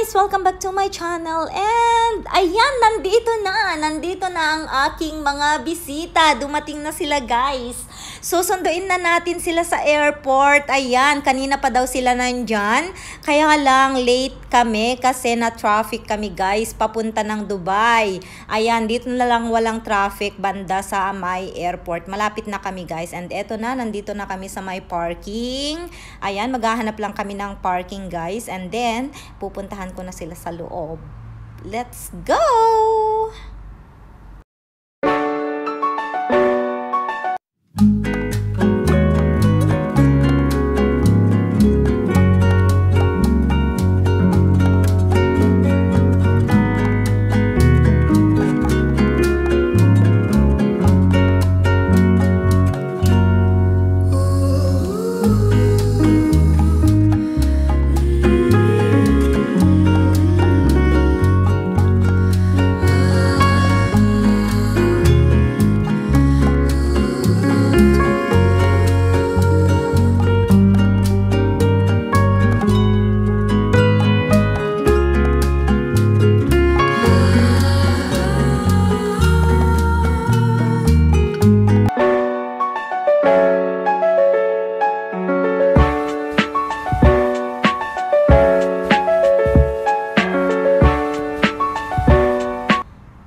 guys! Welcome back to my channel. And ayan, nandito na ang aking mga bisita. Dumating na sila, guys. Susunduin na natin sila sa airport. Ayan, kanina pa daw sila nandyan. Kaya lang late kami kasi na-traffic kami, guys, papunta ng Dubai. Ayan, dito na lang walang traffic banda sa may airport. Malapit na kami, guys. And eto na, nandito na kami sa may parking. Ayan, maghahanap lang kami ng parking, guys. And then, pupuntahan ko na sila sa loob. Let's go!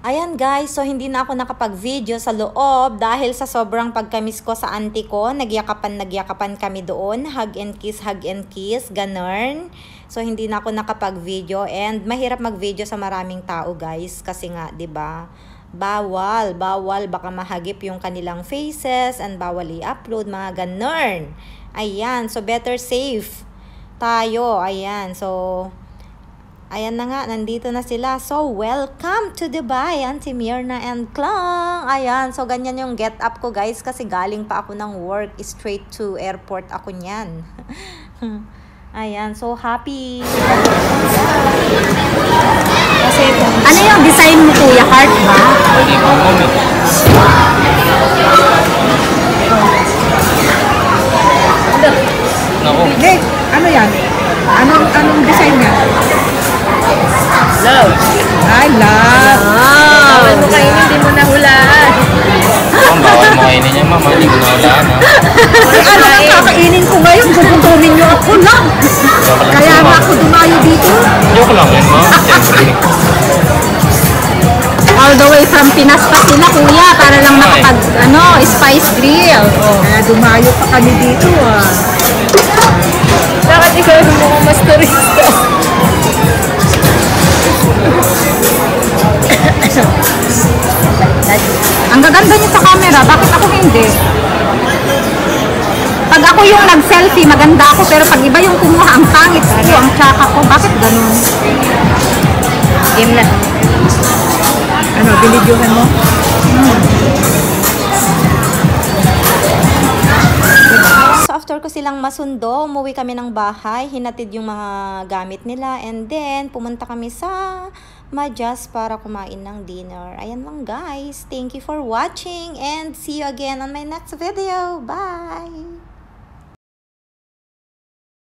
Ayan guys, so hindi na ako nakapag-video sa loob dahil sa sobrang pagkamiss ko sa auntie ko. Nagyakapan kami doon. Hug and kiss, ganun. So hindi na ako nakapag-video and mahirap mag-video sa maraming tao, guys, kasi nga, 'di ba? Bawal baka mahagip yung kanilang faces and bawal i-upload mga ganun. Ayan, so better safe tayo. Ayan, so ayan na nga, nandito na sila. So, welcome to Dubai, Auntie Myrna and Klang. Ayan, so ganyan yung get up ko, guys, kasi galing pa ako ng work. Straight to airport ako niyan. Ayan, so happy. Kasi, ano yung design mo, kuya? Heart ba? Hey, ano yan? Anong design niya? Love. Ay, love. Bawal mo kainin, hindi mo nahulaan. Bawal mo kainin niya, mama. Hindi mo nahulaan, ha? Ano ang kakainin ko ngayon? Gugutumin niyo ako lang. Kaya nga ako dumayo dito. Joke lang yun, ma. Siyempre. All the way from Pinas pa sila, kuya, para lang makapag, spice grill. Oh. Kaya dumayo pa kami dito, ah. Bakit ikaw mo mas turista? Ang gaganda niyo sa camera, bakit ako hindi? Pag ako yung nag-selfie, maganda ako, pero pag iba yung kumuha, ang pangit ko, ang tsaka ko, bakit ganun? Game na. Ano, binidyohan mo? So, after ko silang masundo, umuwi kami ng bahay, hinatid yung mga gamit nila, and then, pumunta kami sa Majas para kumain ng dinner. Ayan lang, guys. Thank you for watching and see you again on my next video. Bye!